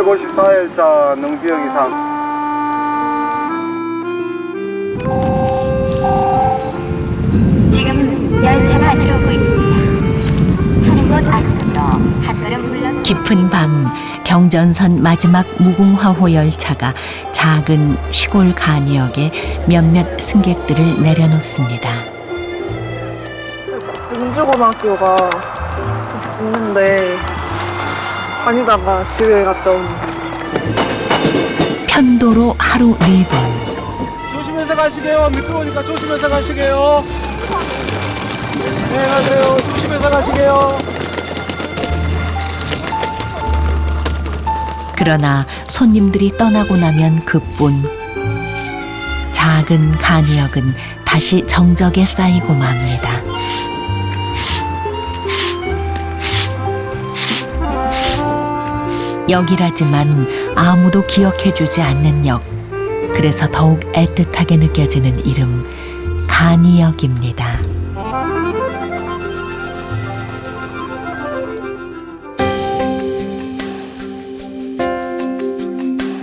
154일차 능지역 이상. 지금 열차가 들어오고 있습니다. 하는 곳 안쪽으로 한 걸음 물러서 깊은 밤 경전선 마지막 무궁화호 열차가 작은 시골 간이역에 몇몇 승객들을 내려놓습니다. 민주고등학교가 있는데 다니다가 집에 갔다 옵니다. 편도로 하루 4번. 조심해서 가시게요. 미끄러우니까 조심해서 가시게요. 네, 가세요. 조심해서 가시게요. 그러나 손님들이 떠나고 나면 그뿐. 작은 간이역은 다시 정적에 쌓이고 맙니다. 역이라지만 아무도 기억해주지 않는 역. 그래서 더욱 애틋하게 느껴지는 이름, 간이역입니다.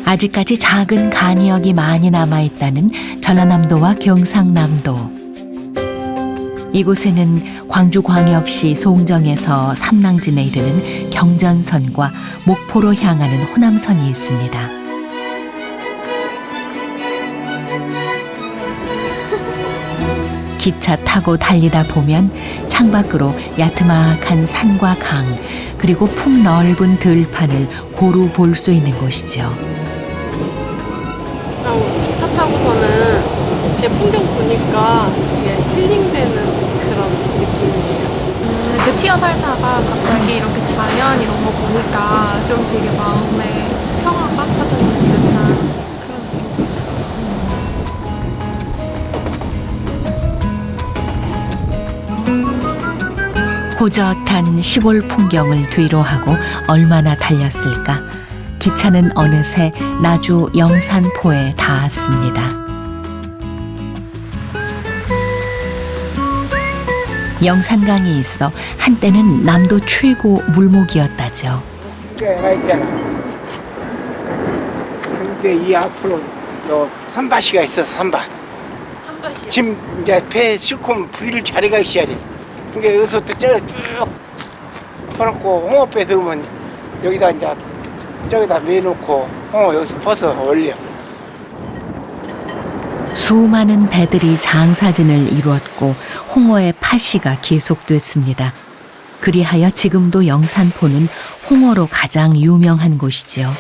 아직까지 작은 간이역이 많이 남아있다는 전라남도와 경상남도. 이곳에는 광주광역시 송정에서 삼랑진에 이르는 경전선과 목포로 향하는 호남선이 있습니다. 기차 타고 달리다 보면 창밖으로 야트막한 산과 강, 그리고 풍넓은 들판을 고루 볼 수 있는 곳이죠. 기차 타고서는 이렇게 풍경 보니까 되게 힐링되는 그런 느낌이에요. 그 튀어 살다가 갑자기 이렇게 자연 이런 거 보니까 좀 되게 마음에 평화가 찾아오는 듯한 그런 느낌도 있어요. 호젓한 시골 풍경을 뒤로하고 얼마나 달렸을까. 기차는 어느새 나주 영산포에 닿았습니다. 영산강이 있어 한때는 남도 최고 물목이었다죠. 가 있잖아. 근데 이 앞으로 요 산바시가 있어서 산바. 지금 이제 배 싣고 부위를 자리가 있어야 돼. 그러니까 여기서부터 저기 쭉 퍼놓고 홍어배 들으면 여기다 이제 저기다 매놓고 홍어 여기서 퍼서 올려. 수많은 배들이 장사진을 이루었고 홍어의 파시가 계속됐습니다. 그리하여 지금도 영산포는 홍어로 가장 유명한 곳이지요.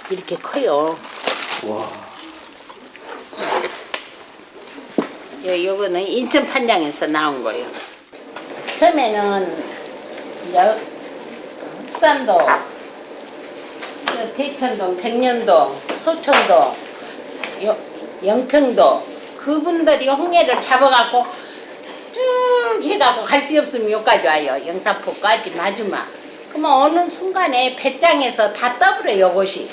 이렇게 커요. 와. 요거는 인천 판장에서 나온 거예요. 처음에는 이제 흑산도, 대천동, 백년도, 소천도, 영평도 그분들이 홍해를 잡아갖고 쭉 해갖고 갈 데 없으면 여기까지 와요. 영산포까지 마지막. 그러면 어느 순간에 배짱에서 다 떠버려요. 요것이.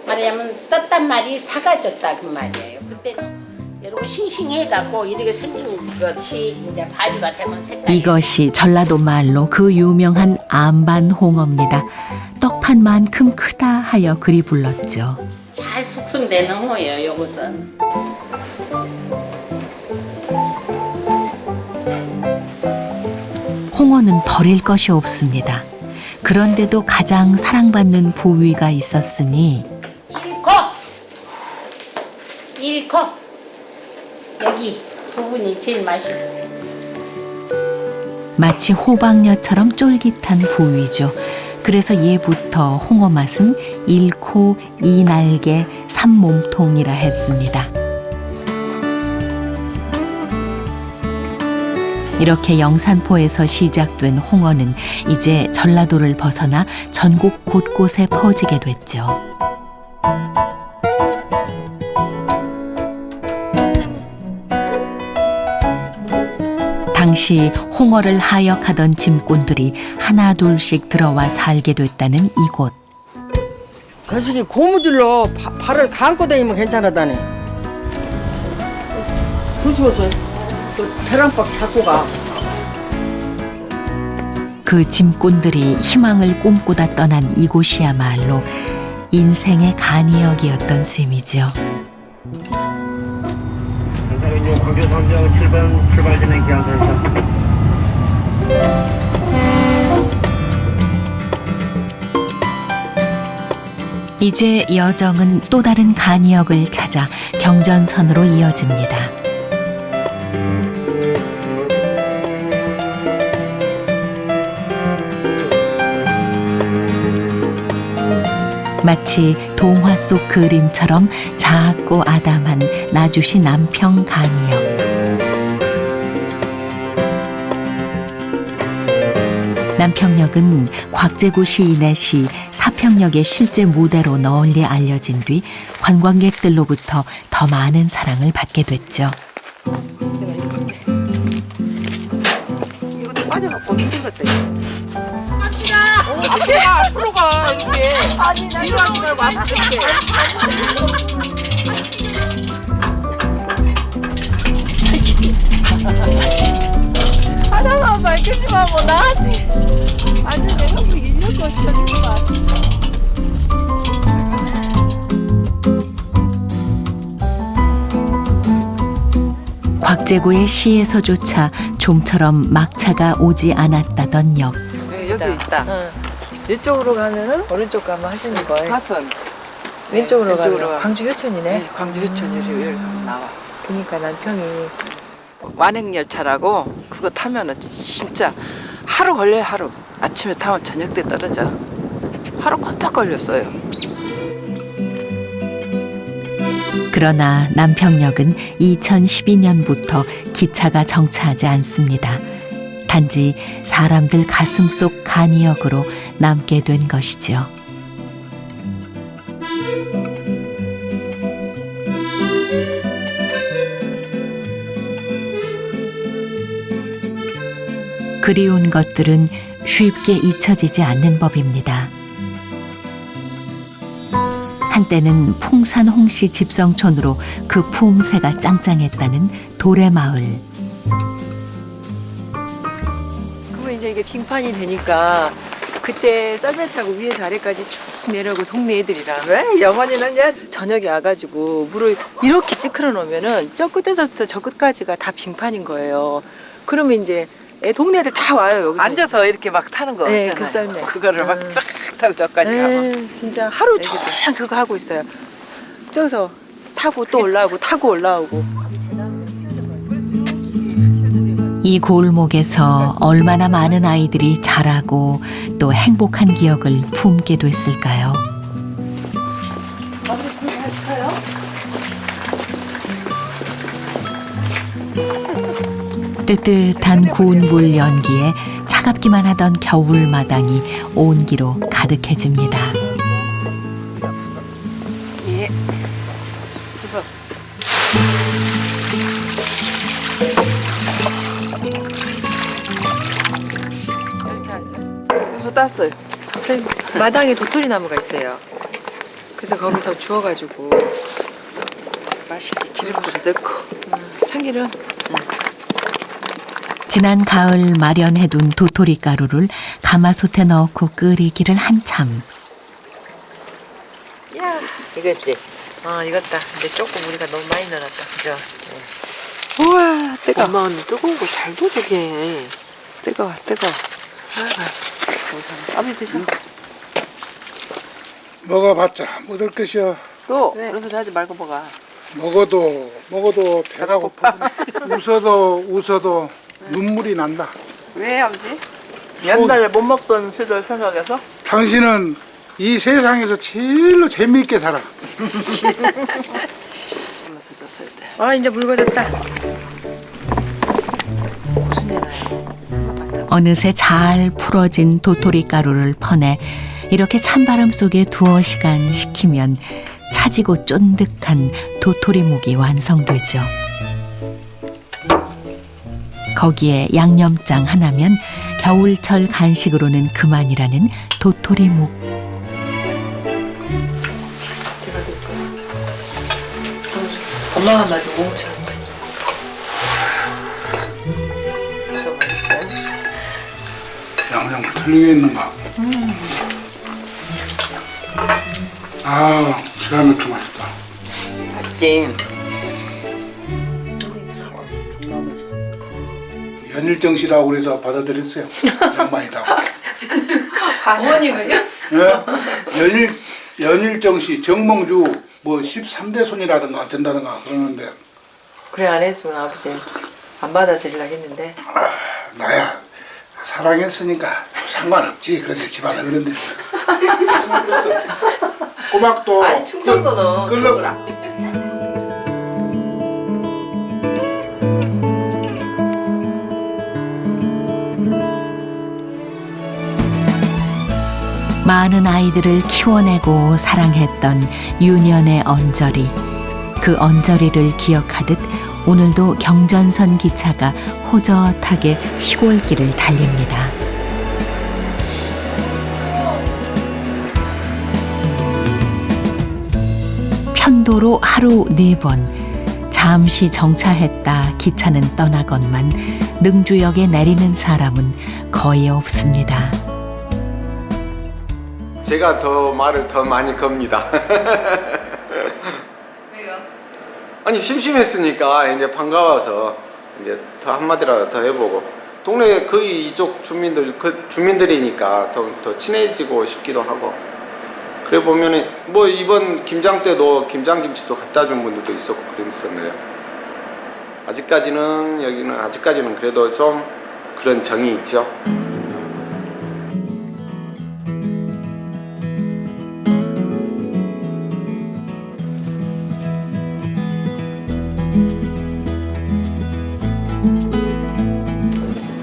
말하자면 떴단 말이 사가졌다 그 말이에요. 그때는 이러고 싱싱해갖고 이렇게 생긴 것이 이제 발효가 되면 색깔이. 이것이 전라도 말로 그 유명한 암반홍어입니다. 떡판만큼 크다 하여 그리 불렀죠. 잘 숙성되는 홍어예요. 요것은. 홍어는 버릴 것이 없습니다. 그런데도 가장 사랑받는 부위가 있었으니 일코 여기 부분이 제일 맛있어요. 마치 호박엿처럼 쫄깃한 부위죠. 그래서 예부터 홍어 맛은 1코, 2날개, 3몸통이라 했습니다. 이렇게 영산포에서 시작된 홍어는 이제 전라도를 벗어나 전국 곳곳에 퍼지게 됐죠. 당시 홍어를 하역하던 짐꾼들이 하나둘씩 들어와 살게 됐다는 이곳. 거시기 고무줄로 발을 감고 다니면 괜찮았다네. 조심하세요. 그 계란박 잡고 가. 그 짐꾼들이 희망을 꿈꾸다 떠난 이곳이야말로 인생의 간이역이었던 셈이죠. 전사은요 광주 선정 7번 출발 진행 기한선사. 이제 여정은 또 다른 간이역을 찾아 경전선으로 이어집니다. 마치 동화 속 그림처럼 작고 아담한 나주시 남평 간이역. 남평역은 곽재구 시인의 시 사평역의 실제 무대로 널리 알려진 뒤 관광객들로부터 더 많은 사랑을 받게 됐죠. 이것도 빠져갖고 힘들겠다. 앞으로 가 이렇게 뒤로 하지 말고 앞으로 이렇게. 하나만 밝히지 말고 나한테 아주 내가 뭐 인력 거쳐주는 거 같아. 곽재구의 시에서조차 좀처럼 막차가 오지 않았다던 역. 여기 있다. 이쪽으로 가면은 오른쪽 가면 하시는 거예요. 화선. 왼쪽으로 가면 왼쪽으로 광주 효천이네. 네, 광주 효천 여기 나와. 그러니까 남평이 완행열차라고 그거 타면은 진짜 하루 걸려요. 하루. 아침에 타면 저녁 때 떨어져. 하루 꼼빡 걸렸어요. 그러나 남평역은 2012년부터 기차가 정차하지 않습니다. 단지 사람들 가슴 속 간이역으로 남게 된 것이죠. 그리운 것들은 쉽게 잊혀지지 않는 법입니다. 한때는 풍산 홍씨 집성촌으로 그 품새가 짱짱했다는 도래마을. 그러면 이제 이게 빙판이 되니까 그때 썰매 타고 위에서 아래까지 쭉 내려오고 동네 애들이랑 왜 영원이는 이제 저녁에 와가지고 물을 이렇게 찌그러 놓으면은 저 끝에서부터 저 끝까지가 다 빙판인 거예요. 그러면 이제 동네 애들 다 와요 여기서. 앉아서 이렇게 막 타는 거 네, 있잖아요. 그 썰매. 그거를 막 쫙 타고 저까지 가고. 진짜 하루 종일 그거 하고 있어요. 저기서 타고 또 올라오고 타고 올라오고. 이 골목에서 얼마나 많은 아이들이 자라고 또 행복한 기억을 품게 됐을까요? 뜨뜻한 구운 물 연기에 차갑기만 하던 겨울 마당이 온기로 가득해집니다. 예. 그래서 벌써 땄어요. 저희 마당에 도토리 나무가 있어요. 그래서 거기서 주워가지고 맛있게 기름 좀 넣고 참기름. 지난 가을 마련해둔 도토리 가루를 가마솥에 넣고 끓이기를 한참. 야, 이거지? 이것다. 근데 조금 우리가 너무 많이 넣어놨다. 그죠? 우와 뜨거. 엄마 뜨거운 거 잘 도저게. 뜨거워 뜨거워. 아버지 드셔. 먹어봤자 못할 것이야. 또 네. 그런 소리 하지 말고 먹어. 먹어도 배가 고파. 웃어도 눈물이 난다. 왜 아버지? 옛날에 못 먹던 시절 생각해서? 당신은 이 세상에서 제일로 재미있게 살아. 하면서 줬을 때. 이제 물 꺼졌다. 어느새 잘 풀어진 도토리 가루를 퍼내 이렇게 찬바람 속에 두어 시간 식히면 차지고 쫀득한 도토리 묵이 완성되죠. 거기에 양념장 하나면 겨울철 간식으로는 그만이라는 도토리 묵. 엄마가 나도 몽차. 저 맛있어요? 쌈장물 틀리게 있는가? 아, 기가 막히게 맛있다. 맛있지? 연일정씨라고 그래서 받아들였어요. 양반이라고. 어머님은요? 예? 연일정씨, 정몽주 뭐 13대 손이라든가 어쩐다든가 그러는데 그래 안 했으면 아버지 안 받아들이려고 했는데 나야 사랑했으니까 상관없지. 그런데 집안 어른들 꼬막도 아니 충청도는 끌러 많은 아이들을 키워내고 사랑했던 유년의 언저리. 그 언저리를 기억하듯 오늘도 경전선 기차가 호젓하게 시골길을 달립니다. 편도로 하루 4번 잠시 정차했다 기차는 떠나건만 능주역에 내리는 사람은 거의 없습니다. 제가 더 말을 더 많이 겁니다. 왜요? 아니 심심했으니까 이제 반가워서 이제 더 한마디라도 더 해보고 동네 거의 이쪽 주민들이니까 더 친해지고 싶기도 하고 그래 보면은 뭐 이번 김장 때도 김장김치도 갖다 준 분들도 있었고 그랬었네요. 아직까지는 그래도 좀 그런 정이 있죠.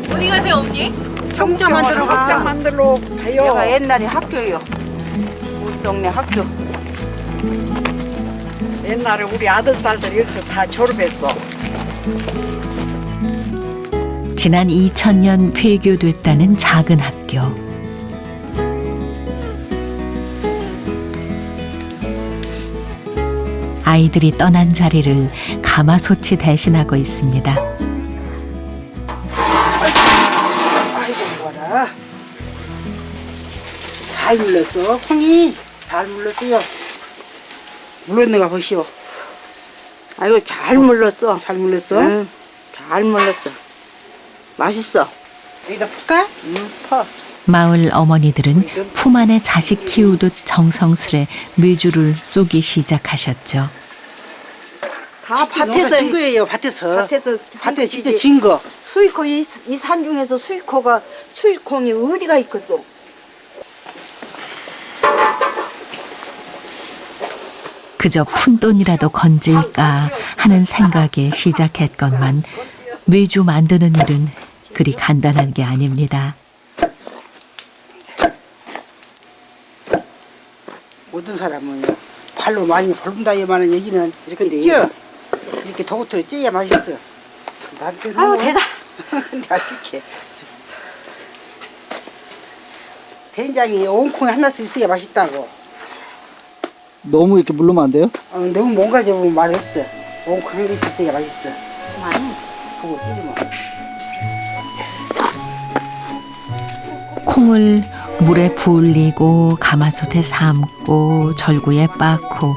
어디 가세요, 어머니? 청자 만들어 가. 학장 만들러 가요. 내가 옛날에 학교요. 우리 동네 학교. 옛날에 우리 아들 딸들 여기서 다 졸업했어. 지난 2000년 폐교됐다는 작은 학교. 아이들이 떠난 자리를 가마솥이 대신하고 있습니다. 아이고 뭐라. 잘 물렀어. 콩이 잘 물렀어요. 물렀는가 보시오. 아이고 잘 물렀어. 잘 물렀어? 응, 잘 물렀어. 맛있어. 여기다 풀까? 응, 퍼. 마을 어머니들은 품 안에 자식 키우듯 정성스레 메주를 쏘기 시작하셨죠. 다 밭에서 진 거예요. 밭에서 진짜 진 거. 수익콩 이 산중에서 수익콩이 어디가 있겠어? 그저 푼돈이라도 건질까 하는 생각에 시작했건만 메주 만드는 일은 그리 간단한 게 아닙니다. 모든 사람은 발로 많이 벌분다이만한 얘기는 이렇게 쪄. 이렇게 도구토리 쪄야 맛있어. 아우 대다. 내가 찍게. 된장이 온콩이 하나씩 있어야 맛있다고. 너무 이렇게 물르면 안 돼요? 너무 뭔가 잡으면 맛이 없어. 온콩 한 개씩 있어야 맛있어. 많이 그거 끓이면. 콩을 물에 불리고 가마솥에 삶고 절구에 빻고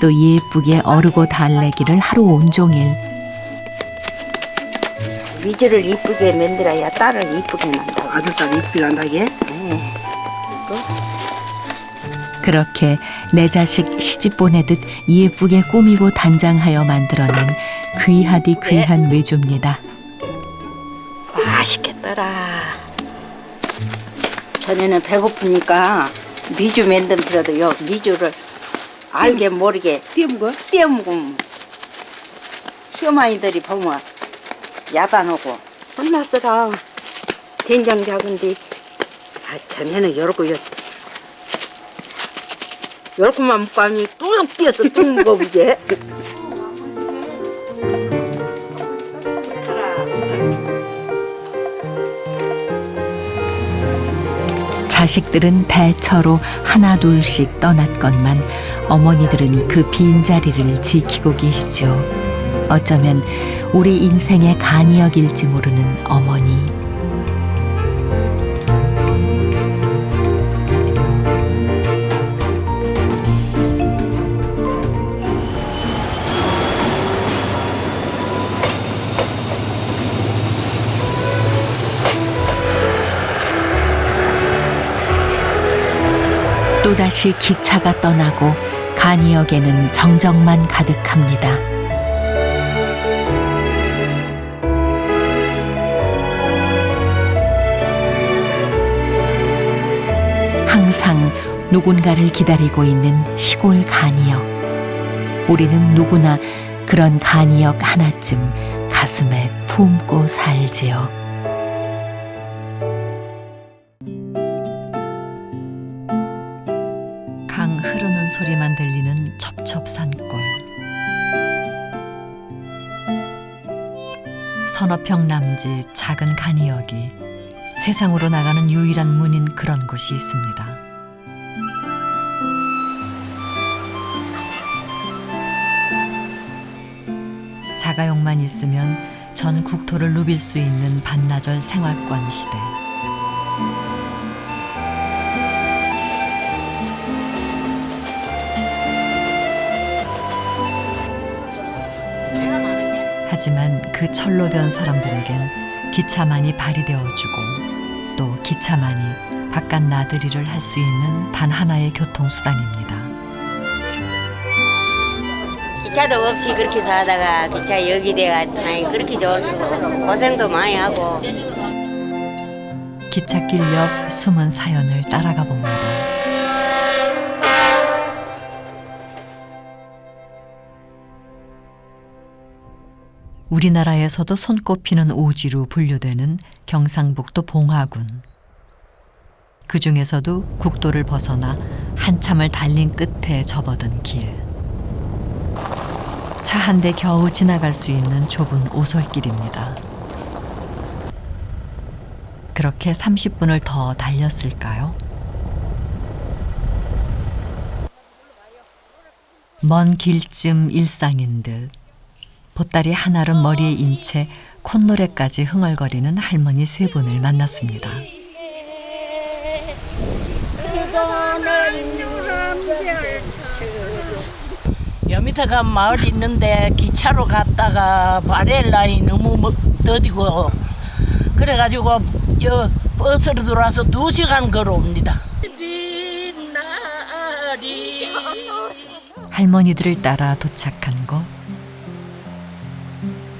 또 예쁘게 어르고 달래기를 하루 온종일. 미주를 이쁘게 만들어야 딸을 이쁘게 난다고. 아들 딸 이쁘게 난다게? 네. 그래서? 그렇게 내 자식 시집 보내듯 예쁘게 꾸미고 단장하여 만들어낸 귀하디 귀한 메주입니다. 맛있겠더라. 전에는 배고프니까 미주 만듦새라도요. 미주를 알게 모르게 띄어먹으면 시어머니들이 보면 야단오고 혼났어라. 된장 작은데 전에는 요렇게만 먹고 하니 뚝 뛰어서 뚝 먹어 이게. 자식들은 대처로 하나둘씩 떠났건만 어머니들은 그 빈자리를 지키고 계시죠. 어쩌면 우리 인생의 간이역일지 모르는 어머니. 또다시 기차가 떠나고 간이역에는 정적만 가득합니다. 항상 누군가를 기다리고 있는 시골 간이역. 우리는 누구나 그런 간이역 하나쯤 가슴에 품고 살지요. 강 흐르는 소리만 들리는 첩첩산골. 서너 평 남짓 작은 간이역이 세상으로 나가는 유일한 문인 그런 곳이 있습니다. 자가용만 있으면 전 국토를 누빌 수 있는 반나절 생활권 시대. 하지만 그 철로 변 사람들에겐 기차만이 발이 되어주고 또 기차만이 바깥 나들이를 할 수 있는 단 하나의 교통수단입니다. 기차도 없이 그렇게 살다가 기차 여기 돼가 다니 그렇게 좋을 수고 고생도 많이 하고. 기찻길 옆 숨은 사연을 따라가 봅니다. 우리나라에서도 손꼽히는 오지로 분류되는 경상북도 봉화군. 그 중에서도 국도를 벗어나 한참을 달린 끝에 접어든 길. 차 한 대 겨우 지나갈 수 있는 좁은 오솔길입니다. 그렇게 30분을 더 달렸을까요? 먼 길쯤 일상인 듯 보따리 하나를 머리에 인 채 콧노래까지 흥얼거리는 할머니 세 분을 만났습니다. 여 밑에 가 마을 있는데 기차로 갔다가 바렐라인 너무 더디고 그래가지고 여 버스로 들어와서 2시간 걸어옵니다. 할머니들을 따라 도착한 곳.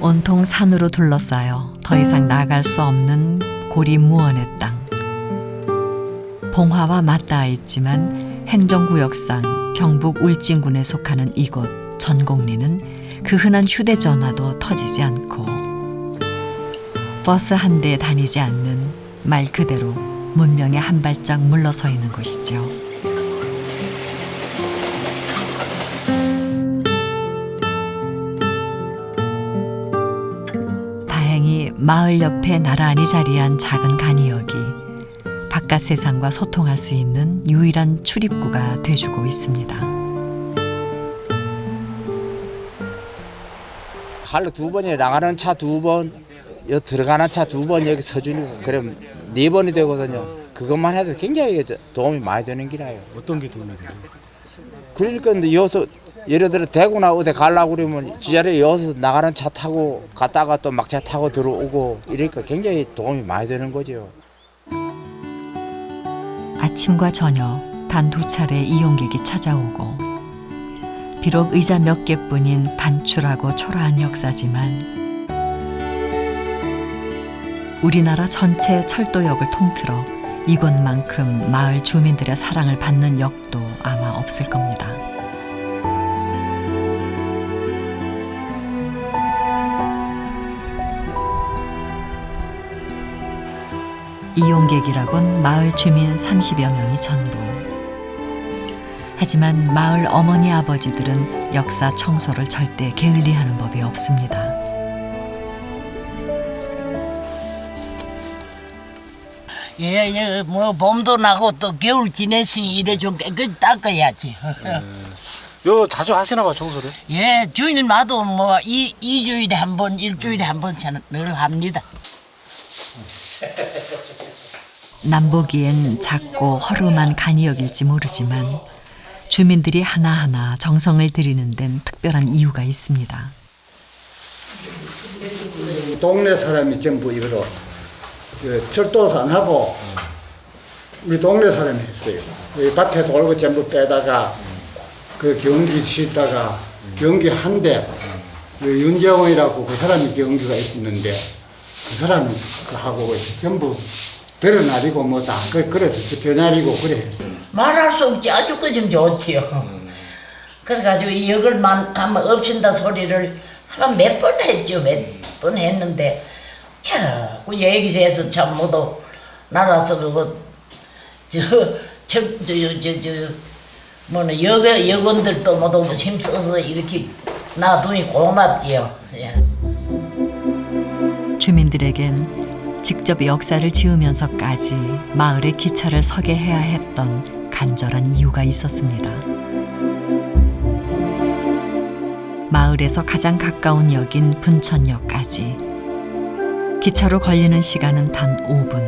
온통 산으로 둘러싸여 더 이상 나갈 수 없는 고리무원의 땅. 봉화와 맞닿아 있지만 행정구역상 경북 울진군에 속하는 이곳 전곡리는 그 흔한 휴대전화도 터지지 않고 버스 한 대 다니지 않는 말 그대로 문명에 한 발짝 물러서 있는 곳이죠. 다행히 마을 옆에 나란히 자리한 작은 간이역이 바깥 세상과 소통할 수 있는 유일한 출입구가 돼주고 있습니다. 하루 2번에 나가는 차 2번, 여기 들어가는 차 2번 여기 서주니까 그럼 4번이 되거든요. 그것만 해도 굉장히 도움이 많이 되는 기라요. 어떤 게 도움이 되죠? 그러니까 여기서 예를 들어 대구나 어디 가려고 그러면 지자리에 여기서 나가는 차 타고 갔다가 또 막차 타고 들어오고 이러니까 굉장히 도움이 많이 되는 거죠. 아침과 저녁 단 2차례 이용객이 찾아오고 비록 의자 몇 개뿐인 단출하고 초라한 역사지만 우리나라 전체 철도역을 통틀어 이곳만큼 마을 주민들의 사랑을 받는 역도 아마 없을 겁니다. 이용객이라곤 마을 주민 30여 명이 전부. 하지만 마을 어머니 아버지들은 역사 청소를 절대 게을리하는 법이 없습니다. 예, 뭐 봄도 나고 또 겨울 지냈으니 이래 좀 깨끗이 닦아야지. 요 자주 하시나 봐 청소를? 예, 주일마다 뭐 2주일에 한 번, 일주일에 한 번 늘 합니다. 남보기엔 작고 허름한 간이역일지 모르지만 주민들이 하나하나 정성을 들이는 데는 특별한 이유가 있습니다. 동네 사람이 전부 이거로 철도산하고 우리 동네 사람이 했어요. 이 밭에 돌고 전부 빼다가 그 경기 치다가 경기 한대 윤정원이라고 그 사람이 경기가 있는데 그 사람이 그 하고 전부 드러나리고 뭐다 그래서 드러나리고 그래 했어요. 말할 수 없지. 아주 끄집 좋지요. 그래가지고 이 역을만 하면 없앤다 소리를 한 몇 번 했죠. 몇 번 했는데 자꾸 얘기를 해서 참 모두 나라서 그거 뭐는 여건들도 모두 힘써서 이렇게 놔두니 고맙지요. 예. 주민들에겐 직접 역사를 지으면서까지 마을에 기차를 서게 해야 했던 간절한 이유가 있었습니다. 마을에서 가장 가까운 역인 분천역까지 기차로 걸리는 시간은 단 5분.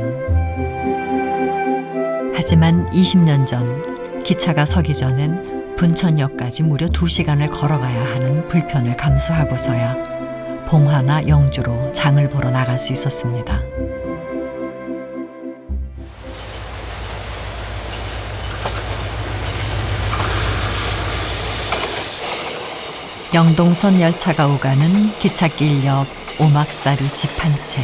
하지만 20년 전 기차가 서기 전엔 분천역까지 무려 2시간을 걸어가야 하는 불편을 감수하고서야 봉화나 영주로 장을 보러 나갈 수 있었습니다. 영동선 열차가 오가는 기찻길 옆 오막사리 집 한 채.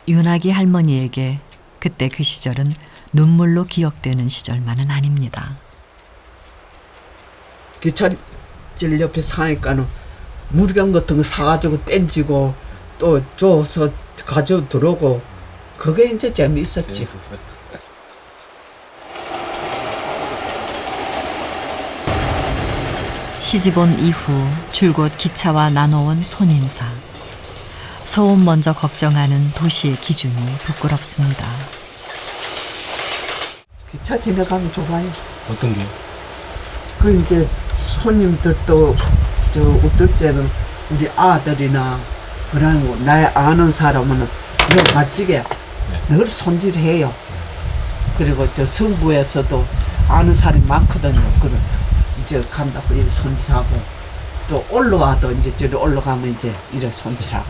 윤아기 할머니에게 그때 그 시절은 눈물로 기억되는 시절만은 아닙니다. 기차길 옆에 사니까는 물감 같은 거 사가지고 땡지고 또 줘서 가져 들어오고 그게 이제 재미있었지. 시집 온 이후 줄곧 기차와 나눠온 손인사. 소음 먼저 걱정하는 도시의 기준이 부끄럽습니다. 기차 지나가면 좋아요. 어떤 게? 그 이제 손님들도 저 어떨 우리 아들이나 그런 나의 아는 사람은 늘 맛지게 늘 손질해요. 그리고 저 성부에서도 아는 사람이 많거든요. 그럼 이제 간다고 이렇게 손질하고 또 올라와도 이제 저리 올라가면 이제 이렇게 손질하고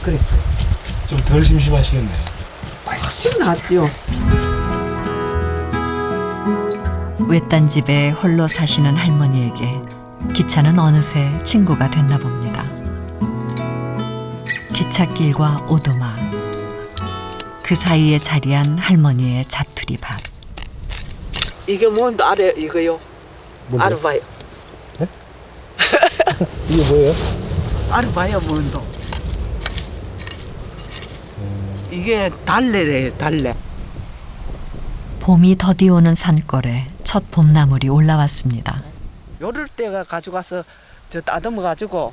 그랬어요. 좀 덜 심심하시겠네요. 훨씬 낫죠. 외딴 집에 홀로 사시는 할머니에게 기차는 어느새 친구가 됐나 봅니다. 기찻길과 오두막, 그 사이에 자리한 할머니의 자투리밭. 이게 뭔지 알아요? 이거요? 뭔데요? 알아봐요. 네? 이게 뭐예요? 알아봐요, 뭔도. 이게 달래래요, 달래. 봄이 더디오는 산골에 첫 봄나물이 올라왔습니다. 요럴 때가 가져가서 저 따듬어 가지고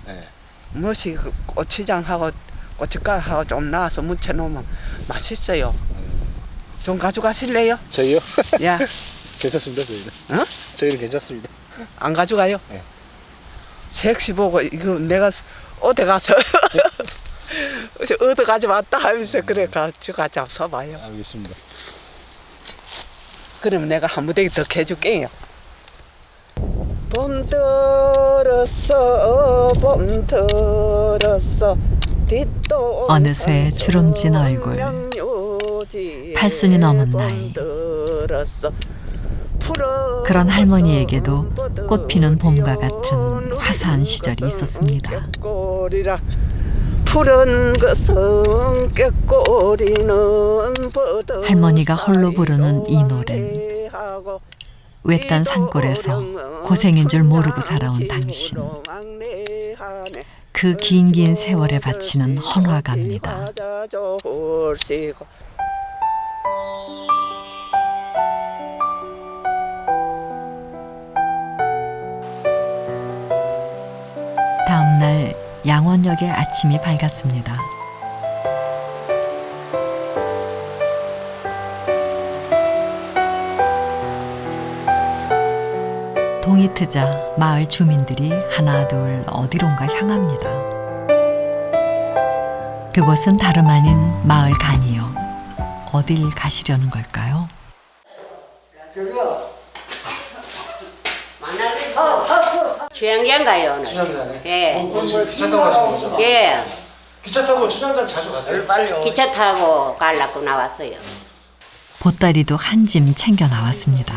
무엇이 그 고추장하고 고춧가루하고 좀 넣어서 무쳐놓으면 맛있어요. 좀 가져가실래요? 저희요? 야. 괜찮습니다, 저희는. 어? 저희는 괜찮습니다. 안 가져가요? 네. 색시 보고 이거 내가 어디 가서 얻어 가지 왔다 하면서 그래 가져가자 써봐요. 알겠습니다. 그럼 내가 한 무더기 더 해줄게요. 봄 들었어 봄 들었어 뒷도 어느새 주름진 얼굴, 팔순이 넘은 나이. 그런 할머니에게도 꽃피는 봄과 같은 화사한 시절이 있었습니다. 푸른 것은 꾀꼬리는 할머니가 홀로 부르는 이 노래. 외딴 산골에서 고생인 줄 모르고 살아온 당신. 그 긴 세월에 바치는 헌화가입니다. 다음 날 양원역의 아침이 밝았습니다. 동이 트자 마을 주민들이 하나둘 어디론가 향합니다. 그곳은 다름 아닌 마을 간이요. 어딜 가시려는 걸까요? 저기요. 주양장 가요 오늘. 춘향장에? 예. 지금 기차 타고 가신 거죠? 예. 기차 타고 춘향장 자주 가세요? 기차 타고 가려고 나왔어요. 보따리도 한 짐 챙겨 나왔습니다.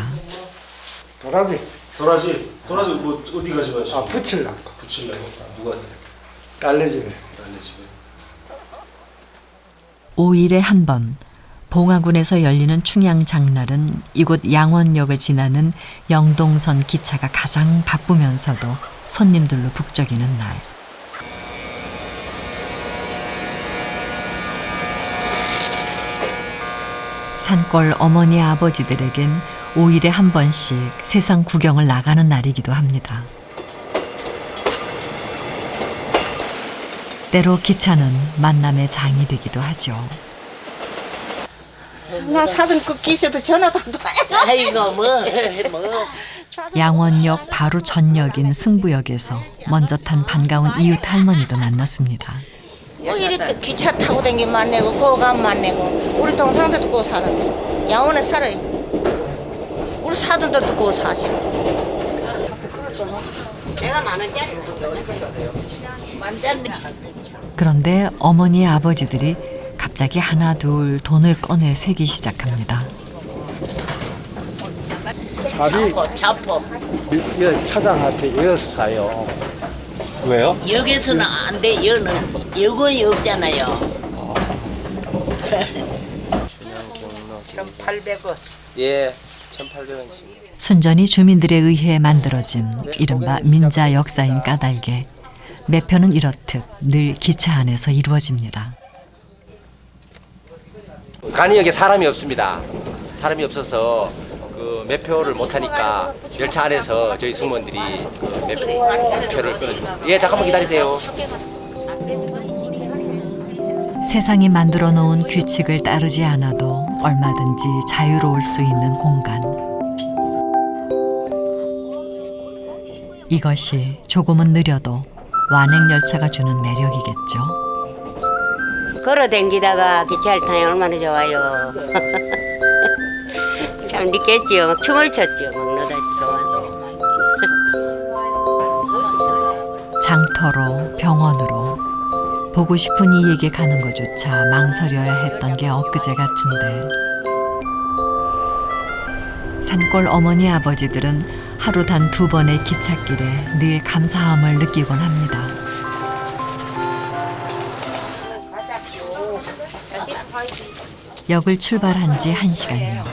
도라지. 도라지 뭐 어디 가져가시죠? 붙일라고. 붙일라고? 누구한테? 딸내 집에. 딸내 집에. 5일에 한 번 봉화군에서 열리는 춘향 장날은 이곳 양원역을 지나는 영동선 기차가 가장 바쁘면서도 손님들로 북적이는 날. 산골 어머니 아버지들에겐 5일에 한 번씩 세상 구경을 나가는 날이기도 합니다. 때로 기차는 만남의 장이 되기도 하죠. 나 사돈 그 기세도 전화도 안 돼. 아이고 뭐. 양원역 바로 전역인 승부역에서 먼저 탄 반가운 이웃 할머니도 만났습니다. 뭐 이렇게 기차 타고 댕기만 내고 거감만 내고 우리 동상들도 그거 사는데 양원에 살아요. 우리 사돈들도 그거 사시고. 내가 만 원짜리. 그런데 어머니 아버지들이 갑자기 하나 둘 돈을 꺼내 세기 시작합니다. 자포. 차장한테 이어서 사요. 왜요? 여기서는 안 돼. 여는 여건이 없잖아요. 1,800원. 예, 1,800원씩. 순전히 주민들에 의해 만들어진 이른바 민자 역사인 까닭에 매표는 이렇듯 늘 기차 안에서 이루어집니다. 간이역에 사람이 없습니다. 사람이 없어서 그 매표를 못하니까 열차 안에서 저희 승무원들이 그 매표를 끊어줍니다. 예, 잠깐만 기다리세요. 세상이 만들어 놓은 규칙을 따르지 않아도 얼마든지 자유로울 수 있는 공간. 이것이 조금은 느려도 완행열차가 주는 매력이겠죠. 걸어 댕기다가 기차를 타면 얼마나 좋아요. 참 늦겠지요. 막 춤을 췄죠. 막 너다지 좋아서. 장터로 병원으로 보고 싶은 이에게 가는 것조차 망설여야 했던 게 엊그제 같은데 산골 어머니 아버지들은 하루 단 2번의 기찻길에 늘 감사함을 느끼곤 합니다. 역을 출발한 지 1시간여.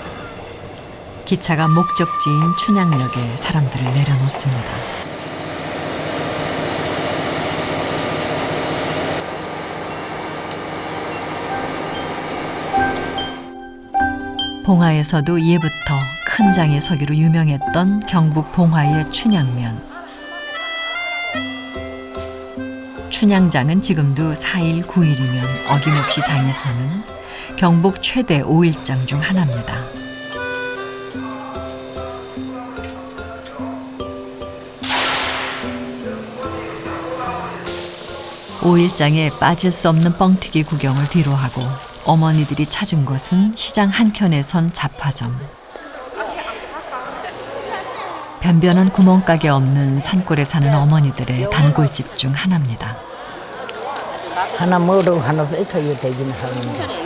기차가 목적지인 춘향역에 사람들을 내려놓습니다. 봉화에서도 예부터 큰 장에 서기로 유명했던 경북 봉화의 춘향면. 춘향장은 지금도 4일, 9일이면 어김없이 장에 서는 경북 최대 5일장 중 하나입니다. 오일장에 빠질 수 없는 뻥튀기 구경을 뒤로하고 어머니들이 찾은 곳은 시장 한켠에 선 잡화점. 변변한 구멍가게 없는 산골에 사는 어머니들의 단골집 중 하나입니다. 하나 먹으러 하나 뺏어야 되긴 하는데.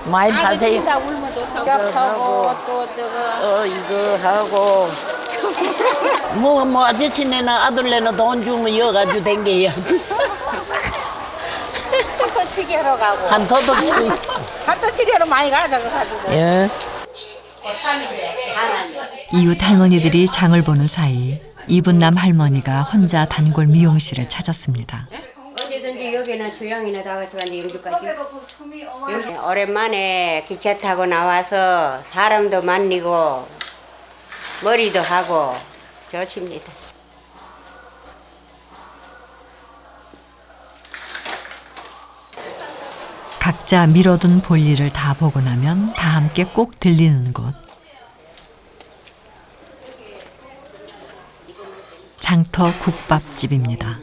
많이 파세요. 이거 하고 뭐 아저씨네는 아들네는 돈 주면 이어가지고 댕겨야지. 한토치기 하러 가고. 한토치기. 한토치기 하러 많이 가져가가지고. 예. 이웃 할머니들이 장을 보는 사이 이분남 할머니가 혼자 단골 미용실을 찾았습니다. 언제든지 여기는 주양이나 다 같이 왔는데 영주까지. 오랜만에 기차 타고 나와서 사람도 만나고 머리도 하고 좋습니다. 각자 미뤄둔 볼일을 다 보고 나면 다 함께 꼭 들리는 곳. 장터 국밥집입니다.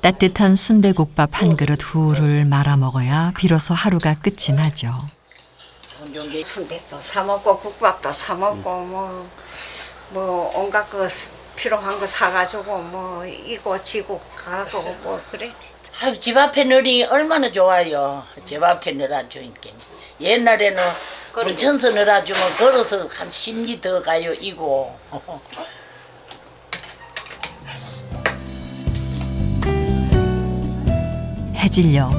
따뜻한 순대국밥 한 그릇 후를 말아 먹어야 비로소 하루가 끝이 나죠. 게 순대도 사 먹고 국밥도 사 먹고 뭐 온갖 거 필요한 거 사가지고 뭐 이고 지고 가고 뭐 그래. 아유, 집 앞에 늘이 얼마나 좋아요. 집 앞에 늘어주니까. 옛날에는 분천서 늘어주면 걸어서 한 10리 더 가요, 이고. 해질녘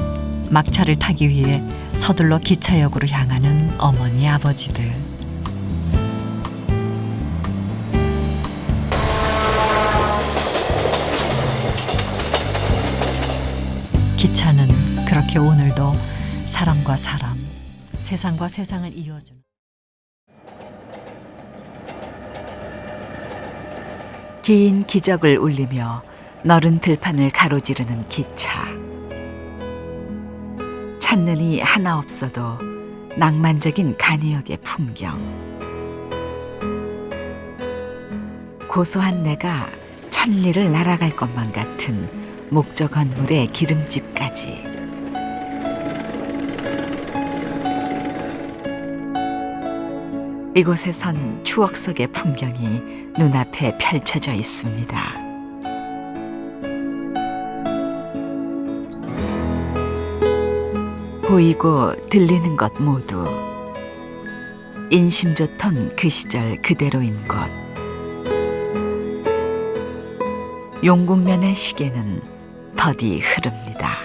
막차를 타기 위해 서둘러 기차역으로 향하는 어머니 아버지들. 기차는 그렇게 오늘도 사람과 사람, 세상과 세상을 이어주는 긴 기적을 울리며 너른 들판을 가로지르는 기차. 찾는 이 하나 없어도 낭만적인 간이역의 풍경. 고소한 내가 천리를 날아갈 것만 같은 목적 건물의 기름집까지. 이곳에선 추억 속의 풍경이 눈앞에 펼쳐져 있습니다. 보이고 들리는 것 모두 인심 좋던 그 시절 그대로인 것. 용궁면의 시계는 더디 흐릅니다.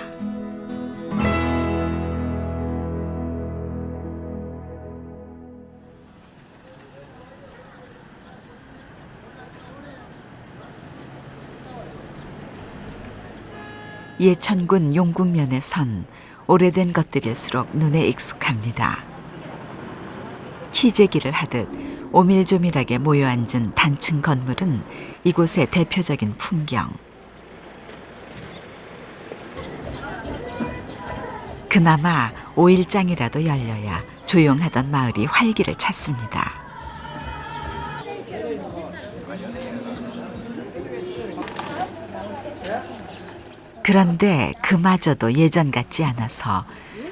예천군 용궁면에선 오래된 것들일수록 눈에 익숙합니다. 키재기를 하듯 오밀조밀하게 모여앉은 단층 건물은 이곳의 대표적인 풍경. 그나마 5일장이라도 열려야 조용하던 마을이 활기를 찾습니다. 그런데 그마저도 예전 같지 않아서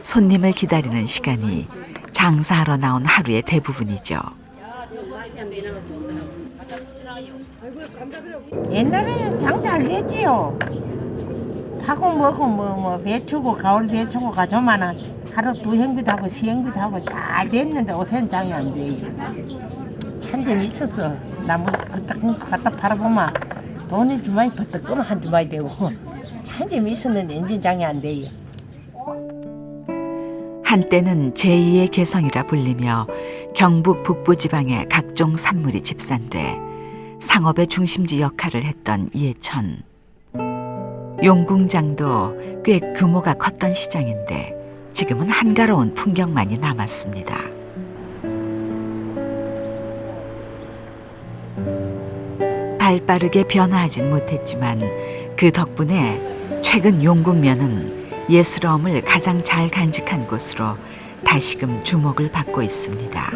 손님을 기다리는 시간이 장사하러 나온 하루의 대부분이죠. 옛날에는 장 잘 됐지요. 파고 먹고 뭐 배추고 가을 배추고 가져만은 하루 2행비도 하고 3행비도 하고 잘 됐는데 요새는 장이 안 돼요. 참 재밌었어. 나무 갖다 팔아보면 돈이 주마이 버뜩 끄면 한 주마이 되고 참 재밌었는데 이제 장이 안 돼요. 한때는 제2의 개성이라 불리며 경북 북부지방의 각종 산물이 집산돼 상업의 중심지 역할을 했던 예천. 용궁장도 꽤 규모가 컸던 시장인데 지금은 한가로운 풍경만이 남았습니다. 발빠르게 변화하진 못했지만 그 덕분에 최근 용궁면은 예스러움을 가장 잘 간직한 곳으로 다시금 주목을 받고 있습니다.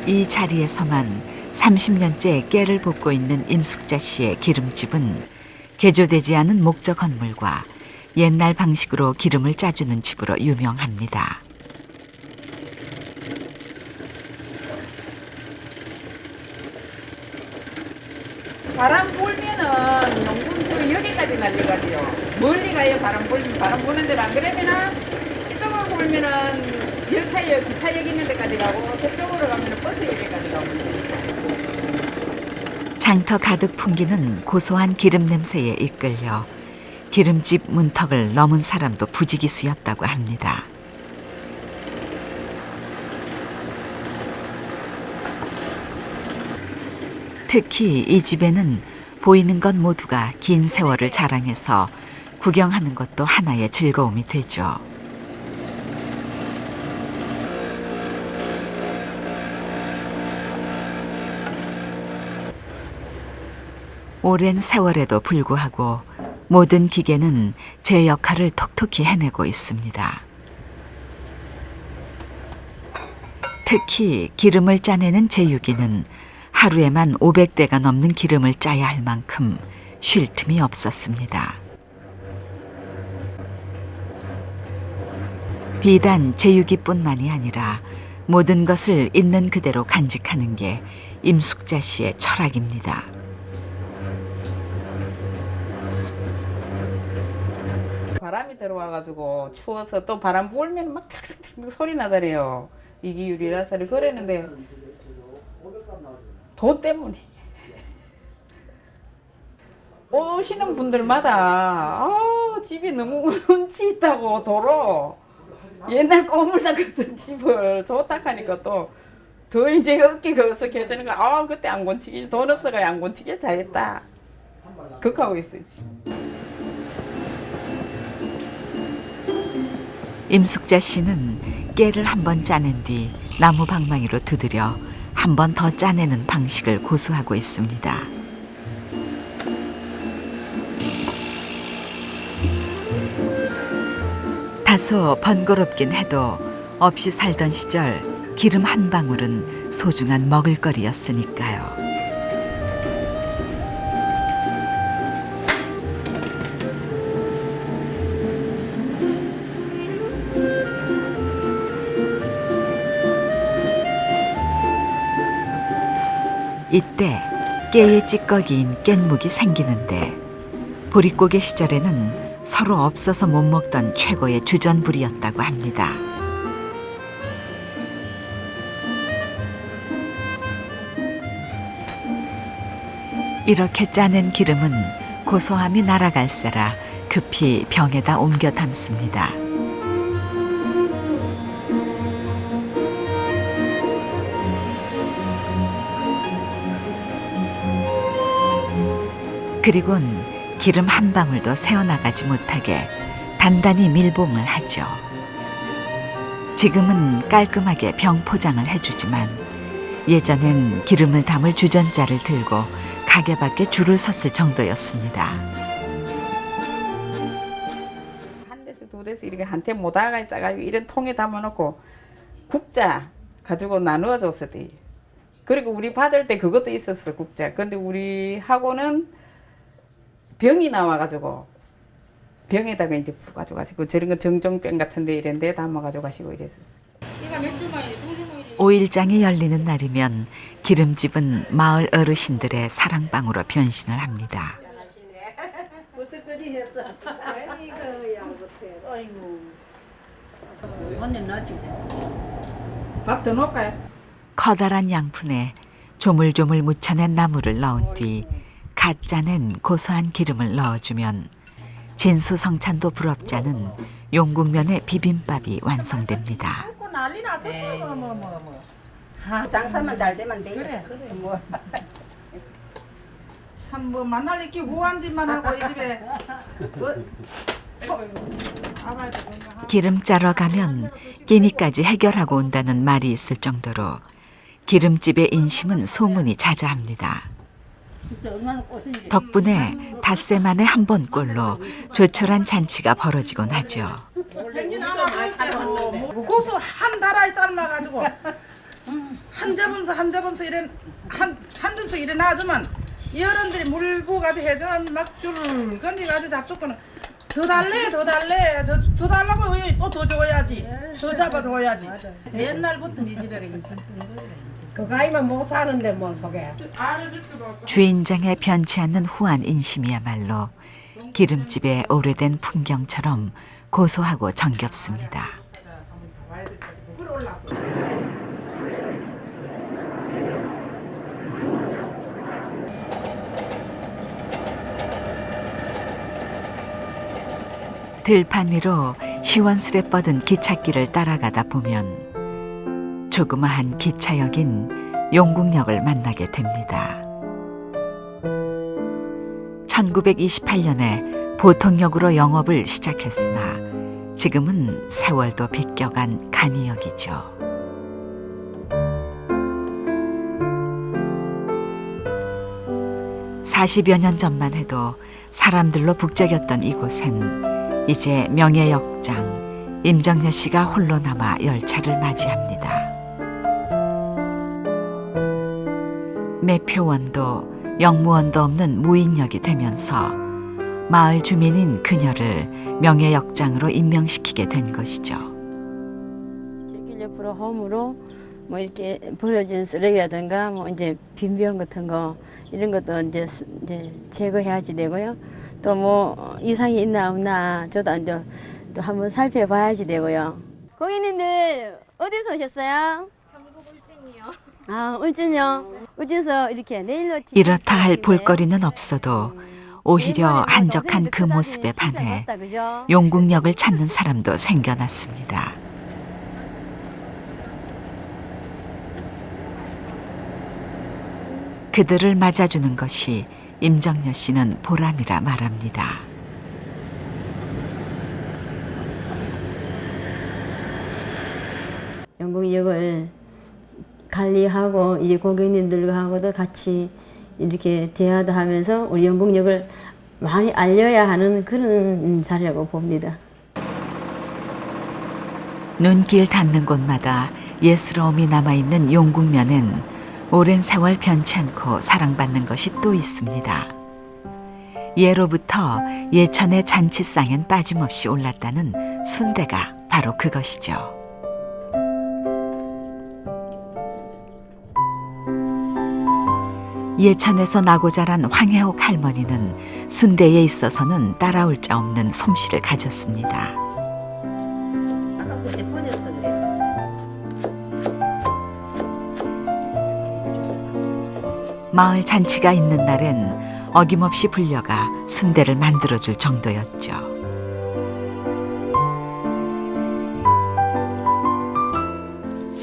이 자리에서만 30년째 깨를 볶고 있는 임숙자 씨의 기름집은 개조되지 않은 목적 건물과 옛날 방식으로 기름을 짜주는 집으로 유명합니다. 바람 불면은 용궁 여기까지 날려가지요. 멀리 가요. 바람 불면 바람 부는 데로 안 그러면은 이쪽으로 불면은 열차역, 기차역 있는 데까지 가고 저쪽으로 가면은 버스역까지 가고. 장터 가득 풍기는 고소한 기름 냄새에 이끌려 기름집 문턱을 넘은 사람도 부지기수였다고 합니다. 특히 이 집에는 보이는 것 모두가 긴 세월을 자랑해서 구경하는 것도 하나의 즐거움이 되죠. 오랜 세월에도 불구하고 모든 기계는 제 역할을 톡톡히 해내고 있습니다. 특히 기름을 짜내는 제유기는 하루에만 500대가 넘는 기름을 짜야 할 만큼 쉴 틈이 없었습니다. 비단 제육이뿐만이 아니라 모든 것을 있는 그대로 간직하는 게 임숙자 씨의 철학입니다. 바람이 들어와가지고 추워서 또 바람 불면 막 탁탁탁 소리 나잖아요. 이기율이라서 그랬는데 돈 때문에 오시는 분들마다 집이 너무 운치 있다고 도로 옛날 꼬물다 같은 집을 좋다 하니까 또 더 이제 어깨가 어색해지는 거. 그때 안 곤치기 돈 없어가 안 곤치기 잘했다. 극하고 있어요. 임숙자 씨는 깨를 한 번 짜낸 뒤 나무 방망이로 두드려 한 번 더 짜내는 방식을 고수하고 있습니다. 다소 번거롭긴 해도 없이 살던 시절 기름 한 방울은 소중한 먹을거리였으니까요. 이때 깨의 찌꺼기인 깻묵이 생기는데 보릿고개 시절에는 서로 없어서 못 먹던 최고의 주전부리였다고 합니다. 이렇게 짜낸 기름은 고소함이 날아갈세라 급히 병에다 옮겨 담습니다. 그리곤 기름 한 방울도 새어나가지 못하게 단단히 밀봉을 하죠. 지금은 깔끔하게 병 포장을 해주지만 예전엔 기름을 담을 주전자를 들고 가게 밖에 줄을 섰을 정도였습니다. 한 대씩 두 대씩 이렇게 한테 모다가 짜가지고 이런 통에 담아놓고 국자 가지고 나누어 줬었대. 그리고 우리 받을 때 그것도 있었어, 국자. 근데 우리 하고는 병이 나와가지고 병에다가 이제 푹 가지고 가시고 저런 거 정종병 같은데 이런 데 담아가지고 가시고 이랬었어. 5일장이 열리는 날이면 기름집은 마을 어르신들의 사랑방으로 변신을 합니다. 밥 더 넣을까요? 커다란 양푼에 조물조물 묻혀낸 나물을 넣은 뒤 갓 짜낸 고소한 기름을 넣어주면 진수성찬도 부럽지 않은 용국면의 비빔밥이 완성됩니다. 난리 났었어. 장사만 잘 되면 돼. 그래. 참 뭐 만날 이렇게 우한 짓만 하고 이 집에 기름 짜러 가면 끼니까지 해결하고 온다는 말이 있을 정도로 기름집의 인심은 소문이 자자합니다. 덕분에 닷새 만에 한 번꼴로 조촐한 잔치가 벌어지곤 하죠. 고수 한 다라이 삶아가지고 한 접은서 이래 한 준서 이래 놔주면 여러분들이 물부가 해주면 막 줄을 건져가지고 잡수고는 더 달래 더 달라고 또 더 줘야지 더 잡아줘야지. 옛날부터 이 집에 인심 그 가이만 못 사는데 뭐 속에. 주인장의 변치 않는 후한 인심이야말로 기름집의 오래된 풍경처럼 고소하고 정겹습니다. 들판 위로 시원스레 뻗은 기찻길을 따라가다 보면 조그마한 기차역인 용국역을 만나게 됩니다. 1928년에 보통역으로 영업을 시작했으나 지금은 세월도 비껴간 간이역이죠. (40여 년) 전만 해도 사람들로 북적였던 이곳엔 이제 명예역장 임정여 씨가 홀로 남아 열차를 맞이합니다. 매표원도 영무원도 없는 무인역이 되면서 마을 주민인 그녀를 명예역장으로 임명시키게 된 것이죠. 길길 옆으로 홈으로 뭐 이렇게 버려진 쓰레기라든가 뭐 이제 빈병 같은 거 이런 것도 이제 제거해야지 되고요. 또 뭐 이상이 있나 없나 저도 이제 또 한번 살펴봐야지 되고요. 고객님들 어디서 오셨어요? 경북 울진이요. 아 울진요. 울진서 이렇게 내일로 이렇다 할 볼거리는 없어도 오히려 한적한 그 모습에 반해 용궁역을 찾는 사람도 생겨났습니다. 그들을 맞아주는 것이 임정녀 씨는 보람이라 말합니다. 용궁역을 관리하고 이제 고객님들하고도 같이 이렇게 대화도 하면서 우리 용궁역을 많이 알려야 하는 그런 자리라고 봅니다. 눈길 닿는 곳마다 예스러움이 남아있는 용궁면엔 오랜 세월 변치 않고 사랑받는 것이 또 있습니다. 예로부터 예천의 잔치상엔 빠짐없이 올랐다는 순대가 바로 그것이죠. 예천에서 나고 자란 황혜옥 할머니는 순대에 있어서는 따라올 자 없는 솜씨를 가졌습니다. 마을 잔치가 있는 날엔 어김없이 불려가 순대를 만들어줄 정도였죠.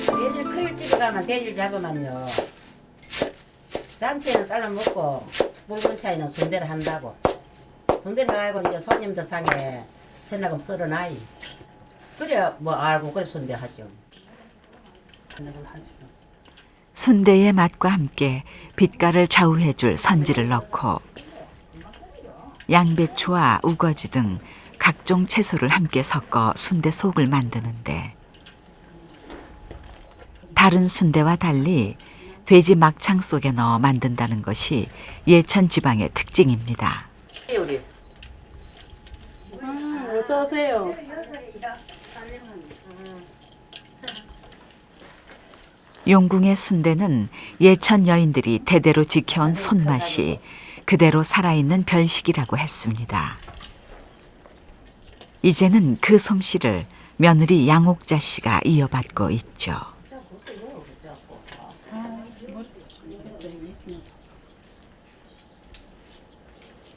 돼지 크일집에 가면 돼지를 잡으면요 잔치에는 쌀을 먹고 붉은 차이는 순대를 한다고. 순대를 해가지고 이제 손님들 상에 전화금 썰어놔이. 그래 뭐 알고 그래 순대 하죠. 순대의 맛과 함께 빛깔을 좌우해줄 선지를 넣고 양배추와 우거지 등 각종 채소를 함께 섞어 순대 속을 만드는데 다른 순대와 달리 돼지 막창 속에 넣어 만든다는 것이 예천 지방의 특징입니다. 우리. 어서 오세요. 용궁의 순대는 예천 여인들이 대대로 지켜온 손맛이 그대로 살아있는 별식이라고 했습니다. 이제는 그 솜씨를 며느리 양옥자 씨가 이어받고 있죠.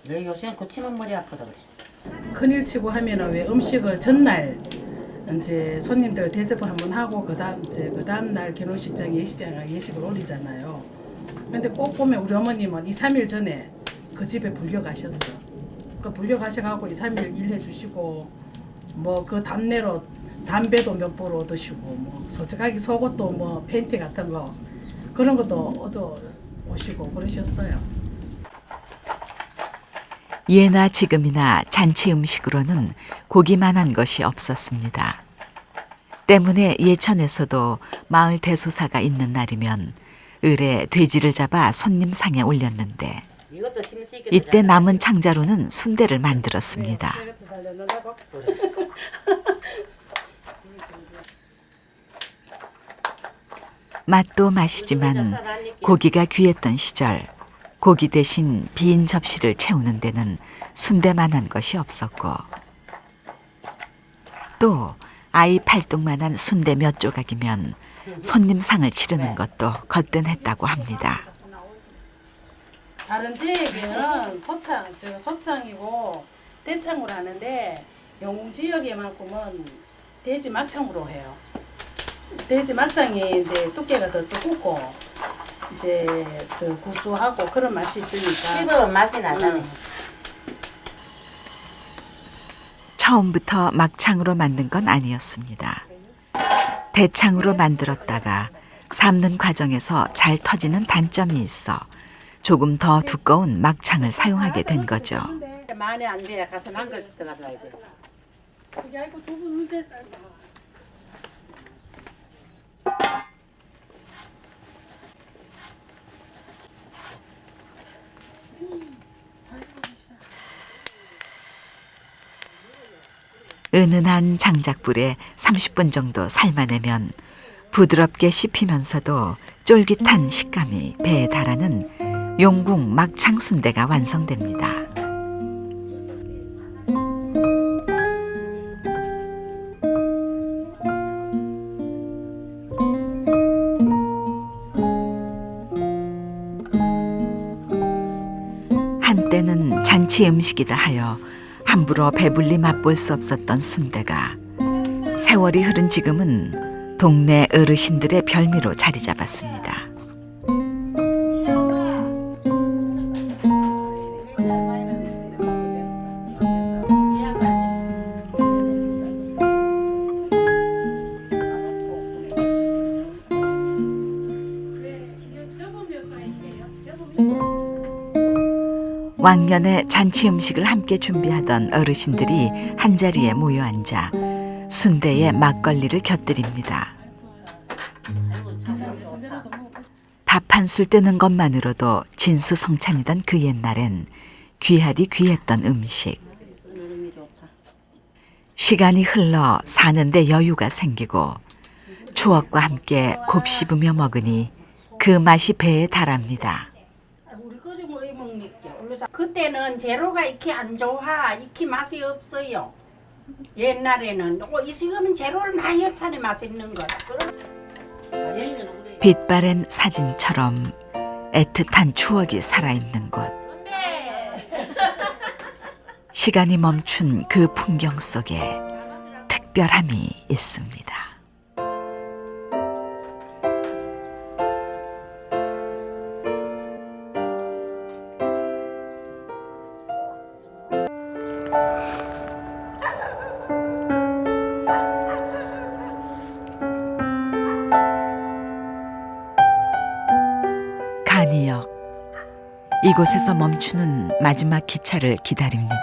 너 요새 고치는 머리 아프다 그래. 큰일치고 하면은 왜 음식을 전날 이제 손님들 대접을 한번 하고 그 다음 날 결혼식장 예식을 올리잖아요. 근데 꼭 보면 우리 어머님은 2, 3일 전에 그 집에 불려 가셨어. 그 불려 가셔가지고 2, 3일 일해 주시고 뭐 그 담내로 담배도 몇 보로 얻으시고 뭐 솔직하게 속옷도 뭐 팬티 같은 거 그런 것도 얻어 오시고 그러셨어요. 예나 지금이나 잔치 음식으로는 고기만한 것이 없었습니다. 때문에 예천에서도 마을 대소사가 있는 날이면 을에 돼지를 잡아 손님 상에 올렸는데 이때 남은 창자로는 순대를 만들었습니다. 맛도 맛이지만 고기가 귀했던 시절 고기 대신 빈 접시를 채우는 데는 순대만한 것이 없었고 또 아이 팔뚝만한 순대 몇 조각이면 손님 상을 치르는 것도 거뜬했다고 합니다. 다른 지역에는 소창이고 대창으로 하는데 영웅 지역에만큼은 돼지 막창으로 해요. 돼지 막창이 이제 두께가 더 두껍고 이제 그 구수하고 그런 맛이 있으니까 씹으면 맛이 나잖아요. 처음부터 막창으로 만든 건 아니었습니다. 대창으로 만들었다가 삶는 과정에서 잘 터지는 단점이 있어 조금 더 두꺼운 막창을 사용하게 된 거죠. 많이 안 돼. 가서 한걸 가져와야 돼. 그게 아니고 두부 문제 삶아. 은은한 장작불에 30분 정도 삶아내면 부드럽게 씹히면서도 쫄깃한 식감이 배에 달하는 용궁 막창 순대가 완성됩니다. 한때는 잔치 음식이다 하여 함부로 배불리 맛볼 수 없었던 순대가 세월이 흐른 지금은 동네 어르신들의 별미로 자리 잡았습니다. 왕년에 잔치 음식을 함께 준비하던 어르신들이 한자리에 모여 앉아 순대에 막걸리를 곁들입니다. 밥 한 술 뜨는 것만으로도 진수성찬이던 그 옛날엔 귀하디 귀했던 음식. 시간이 흘러 사는데 여유가 생기고 추억과 함께 곱씹으며 먹으니 그 맛이 배에 달합니다. 그때는 재료가 이렇게 안 좋아. 이렇게 맛이 없어요. 옛날에는 지금은 재료를 많이 넣자니 맛있는 거라. 빛바랜 사진처럼 애틋한 추억이 살아있는 곳. 시간이 멈춘 그 풍경 속에 특별함이 있습니다. 간이역, 이곳에서 멈추는 마지막 기차를 기다립니다.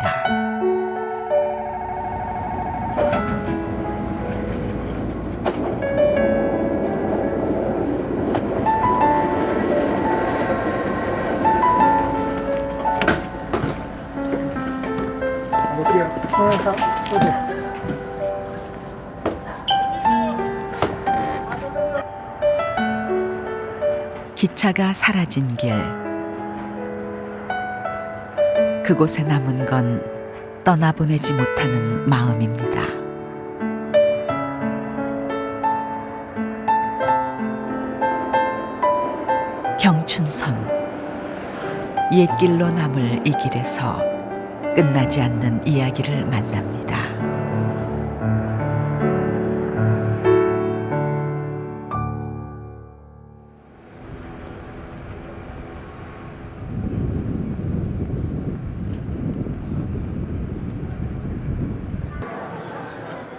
기차가 사라진 길. 그곳에 남은 건 떠나보내지 못하는 마음입니다. 경춘선. 옛길로 남을 이 길에서 끝나지 않는 이야기를 만납니다.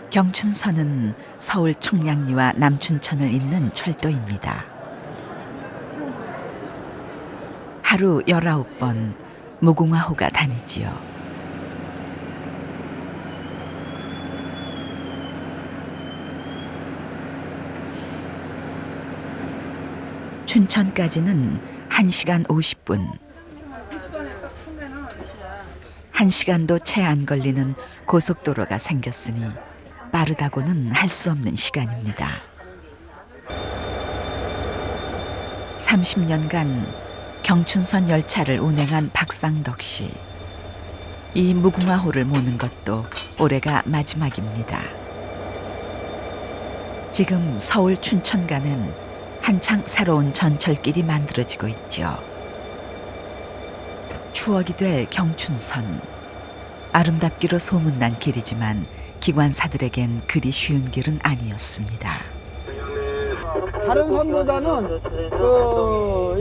경춘선은 서울 청량리와 남춘천을 잇는 철도입니다. 하루 19번 무궁화호가 다니지요. 춘천까지는 1시간 50분. 1시간도 채 안 걸리는 고속도로가 생겼으니 빠르다고는 할 수 없는 시간입니다. 30년간 경춘선 열차를 운행한 박상덕 씨. 이 무궁화호를 모는 것도 올해가 마지막입니다. 지금 서울 춘천 간엔 한창 새로운 전철길이 만들어지고 있죠. 추억이 될 경춘선. 아름답기로 소문난 길이지만 기관사들에겐 그리 쉬운 길은 아니었습니다. 다른 선보다는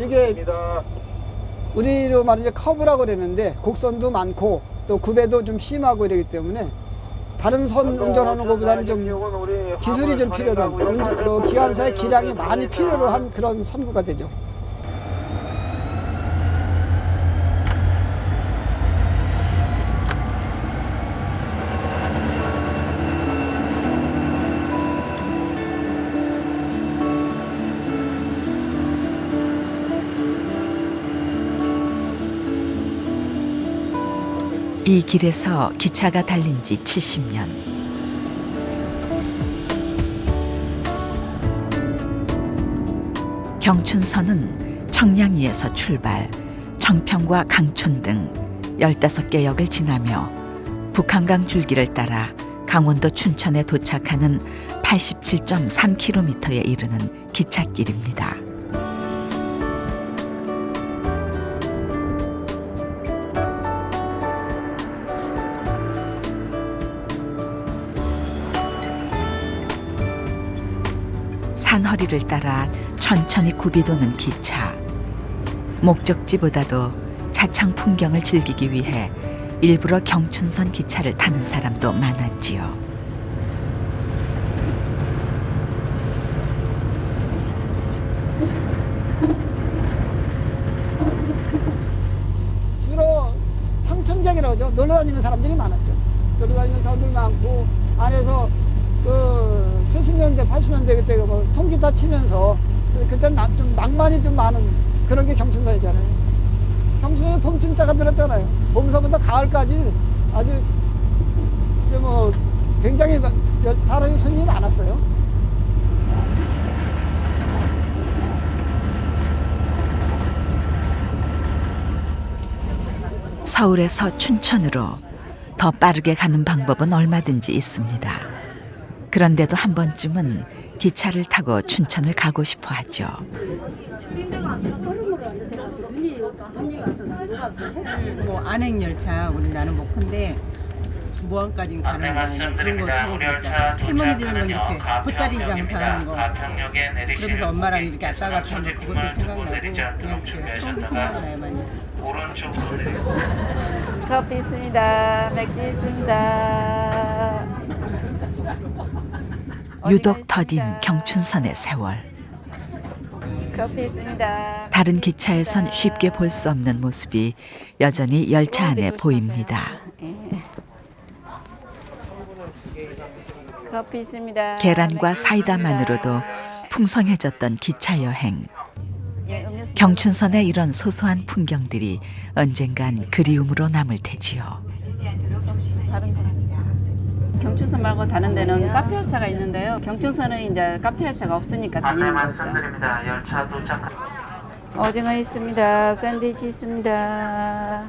이게 우리로 말하면 커브라고 그러는데 곡선도 많고 또 구배도 좀 심하고 이러기 때문에 다른 선 운전하는 것보다는 좀 기술이 좀 필요한 기관사의 기량이 많이 필요로 한 그런 선구가 되죠. 이 길에서 기차가 달린 지 70년. 경춘선은 청량리에서 출발, 청평과 강촌 등 15개 역을 지나며 북한강 줄기를 따라 강원도 춘천에 도착하는 87.3km에 이르는 기찻길입니다. 산허리를 따라 천천히 굽이도는 기차. 목적지보다도 차창 풍경을 즐기기 위해 일부러 경춘선 기차를 타는 사람도 많았지요. 주로 상춘객이라고 하죠. 놀러 다니는 사람들이 많았죠. 놀러 다니는 사람들 많고, 안에서 그 70년대, 80년대 그때 뭐 통기타 치면서 그때 좀 낭만이 좀 많은 그런 게 경춘선이잖아요. 경춘선에 봄춘자가 들었잖아요. 봄서부터 가을까지 아주 이제 뭐 굉장히 사람이 손님이 많았어요. 서울에서 춘천으로 더 빠르게 가는 방법은 얼마든지 있습니다. 그런데도 한 번쯤은 기차를 타고 춘천을 가고 싶어 하죠. 뭐 안행열차 우리 나는 목표인데 모항까지 가는 거 그런 거 타고 가자. 할머니들은 이렇게 보따리 장사하는 거 그러면서 엄마랑 이렇게 왔다 갔다 하는 거 그것도 생각나고 그냥 그 추억이 생각나요 많이. 커피 있습니다. 맥주 있습니다. 유독 더딘 경춘선의 세월. 커피 있습니다. 다른 기차에선 쉽게 볼 수 없는 모습이 여전히 열차 안에 보입니다. 커피 있습니다. 계란과 사이다만으로도 풍성해졌던 기차 여행. 경춘선의 이런 소소한 풍경들이 언젠간 그리움으로 남을 테지요. 경춘선 말고 다른 데는 카페 열차가 있는데요. 경춘선은 이제 카페 열차가 없으니까 다니는 거죠. 열차 도착. 오징어 있습니다. 샌드위치 있습니다.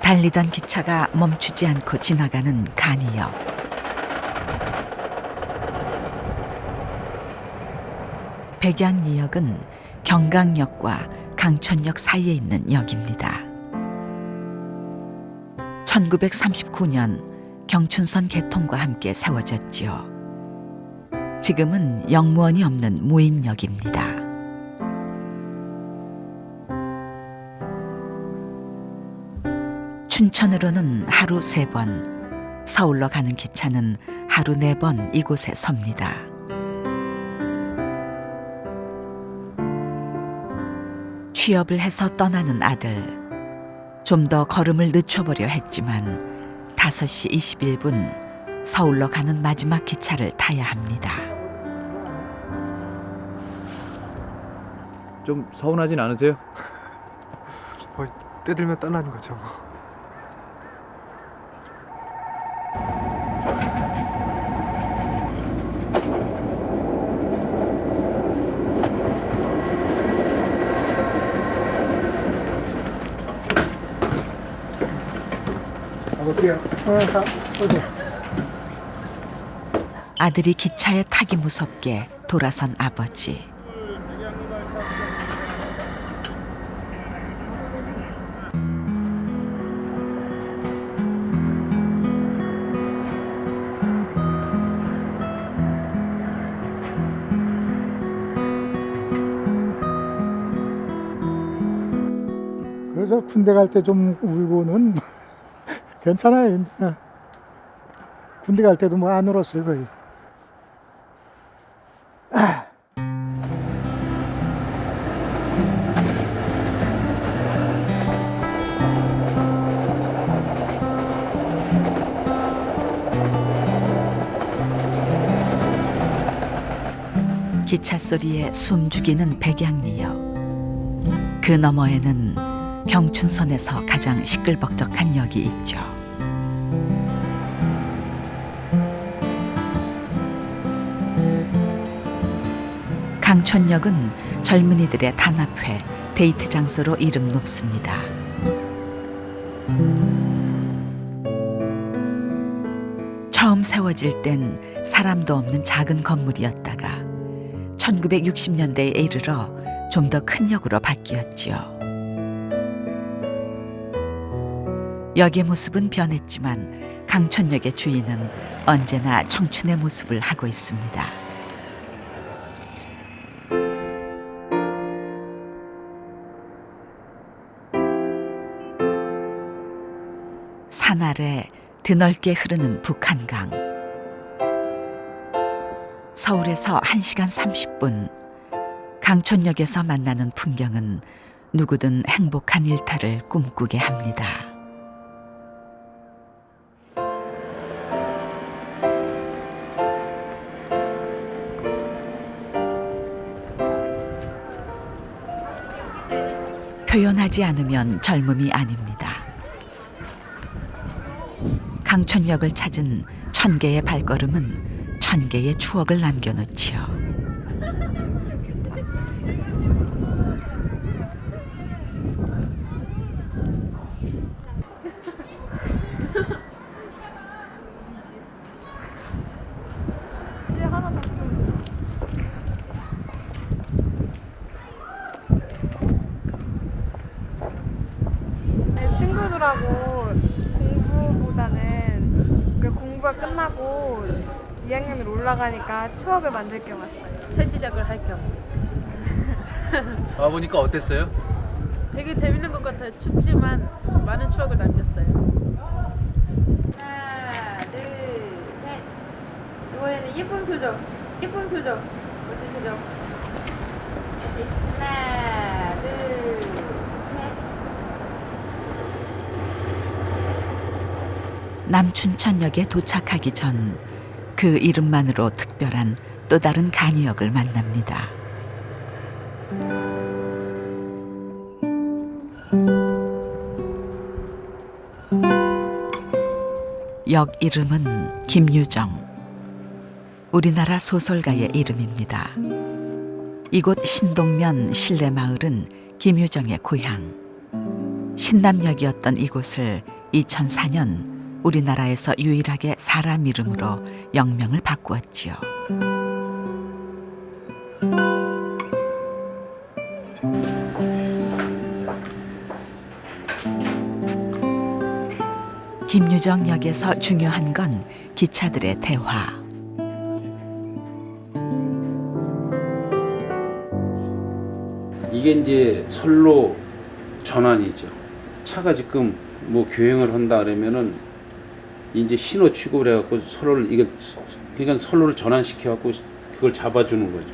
달리던 기차가 멈추지 않고 지나가는 간이역. 백양리역은 경강역과 강촌역 사이에 있는 역입니다. 1939년 경춘선 개통과 함께 세워졌지요. 지금은 역무원이 없는 무인역입니다. 춘천으로는 하루 3번, 서울로 가는 기차는 하루 4번 이곳에 섭니다. 취업을 해서 떠나는 아들. 좀 더 걸음을 늦춰보려 했지만 5시 21분 서울로 가는 마지막 기차를 타야 합니다. 좀 서운하진 않으세요? 때들면 떠나는 거죠. 아들이 기차에 타기 무섭게 돌아선 아버지. 그래서 군대 갈 때 좀 울고는 괜찮아요. 이제. 군대 갈 때도 뭐 안 울었어요 거의. 기차 소리에 숨 죽이는 백양리역. 그 너머에는 경춘선에서 가장 시끌벅적한 역이 있죠. 강촌역은 젊은이들의 단합회, 데이트 장소로 이름 높습니다. 처음 세워질 땐 사람도 없는 작은 건물이었다가 1960년대에 이르러 좀 더 큰 역으로 바뀌었지요. 역의 모습은 변했지만 강촌역의 주인은 언제나 청춘의 모습을 하고 있습니다. 산 아래 드넓게 흐르는 북한강. 서울에서 1시간 30분, 강촌역에서 만나는 풍경은 누구든 행복한 일탈을 꿈꾸게 합니다. 표현하지 않으면 젊음이 아닙니다. 강촌역을 찾은 1000개의 발걸음은 1000개의 추억을 남겨놓지요. 친구들하고 공부보다는 공부가 끝나고 2학년으로 올라가니까 추억을 만들 겸 왔어요. 새 시작을 할 겸. 와보니까 어땠어요? 되게 재밌는 것 같아요. 춥지만 많은 추억을 남겼어요. 하나, 둘, 셋. 이번에는 예쁜 표정. 예쁜 표정. 멋진 표정. 하나, 둘, 셋. 남춘천역에 도착하기 전 그 이름만으로 특별한 또 다른 간이역을 만납니다. 역 이름은 김유정. 우리나라 소설가의 이름입니다. 이곳 신동면 신례마을은 김유정의 고향. 신남역이었던 이곳을 2004년 우리나라에서 유일하게 사람 이름으로 역명을 바꾸었지요. 김유정역에서 중요한 건 기차들의 대화. 이게 이제 선로 전환이죠. 차가 지금 뭐 교행을 한다 그러면은 이제 신호 취급을 해갖고 선로를 이게 그러니까 선로를 전환시켜갖고 그걸 잡아주는 거죠.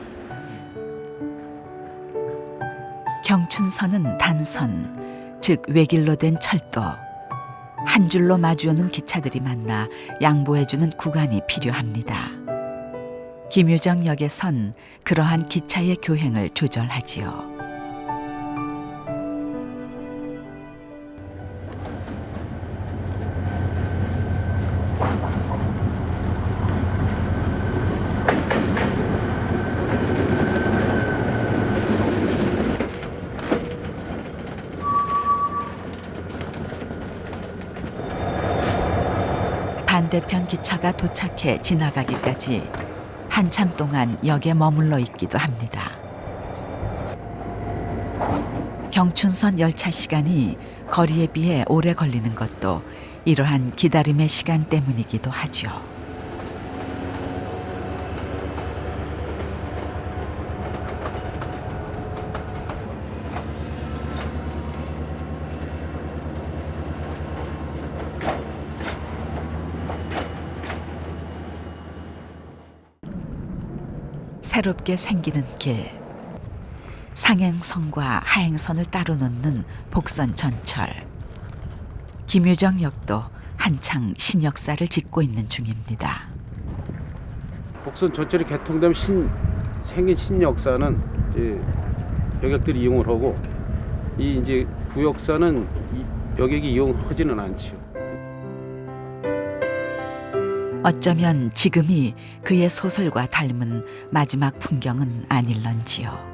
경춘선은 단선, 즉 외길로 된 철도. 한 줄로 마주오는 기차들이 만나 양보해주는 구간이 필요합니다. 김유정역에선 그러한 기차의 교행을 조절하지요. 반대편 기차가 도착해 지나가기까지 한참 동안 역에 머물러 있기도 합니다. 경춘선 열차 시간이 거리에 비해 오래 걸리는 것도 이러한 기다림의 시간 때문이기도 하죠. 새롭게 생기는 길. 상행선과 하행선을 따로 놓는 복선 전철. 김유정역도 한창 신역사를 짓고 있는 중입니다. 복선 전철이 개통되면 생긴 신역사는 이제 여객들이 이용을 하고 이 이제 구역사는 여객이 이용하지는 않지요. 어쩌면 지금이 그의 소설과 닮은 마지막 풍경은 아닐런지요.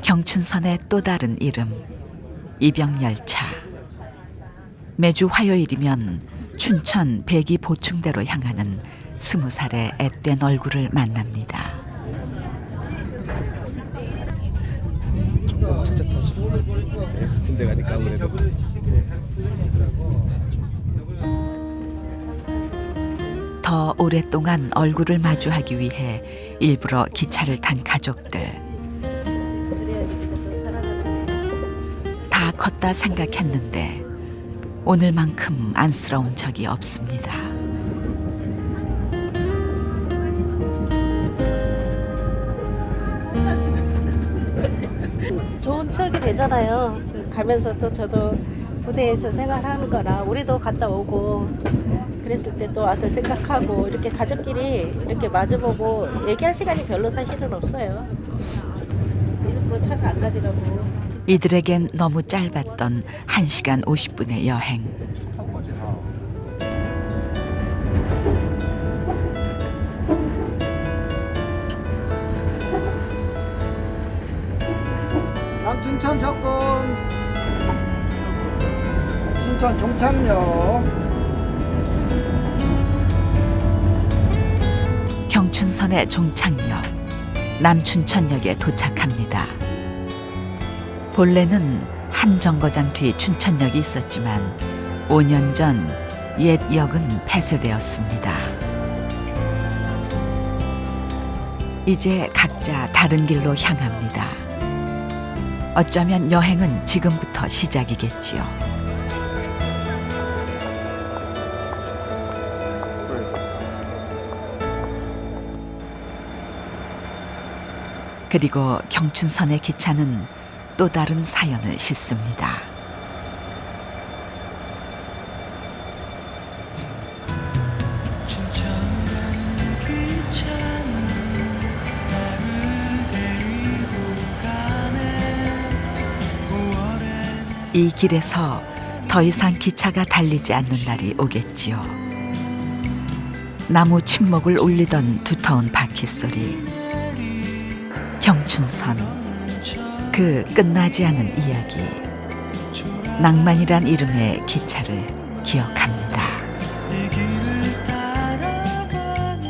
경춘선의 또 다른 이름, 입영열차. 매주 화요일이면 춘천 백이 보충대로 향하는 20살의 앳된 얼굴을 만납니다. 조금 착잡하죠. 군대 가니까 아무래도. 더 오랫동안 얼굴을 마주하기 위해 일부러 기차를 탄 가족들. 다 컸다 생각했는데 오늘만큼 안쓰러운 적이 없습니다. 좋은 추억이 되잖아요. 가면서 또 저도 부대에서 생활하는 거라 우리도 갔다 오고 그랬을 때 또 아들 생각하고 이렇게 가족끼리 이렇게 마주보고 얘기할 시간이 별로 사실은 없어요. 일부러 차를 안 가져가고. 이들에겐 너무 짧았던 1시간 50분의 여행. 남춘천 접근. 춘천 종착역. 경춘선의 종착역 남춘천역에 도착합니다. 본래는 한 정거장 뒤 춘천역이 있었지만 5년 전 옛 역은 폐쇄되었습니다. 이제 각자 다른 길로 향합니다. 어쩌면 여행은 지금부터 시작이겠지요. 그리고 경춘선의 기차는 또 다른 사연을 싣습니다. 이 길에서 더 이상 기차가 달리지 않는 날이 오겠지요. 나무 침목을 울리던 두터운 바퀴 소리. 경춘선, 그 끝나지 않은 이야기. 낭만이란 이름의 기차를 기억합니다.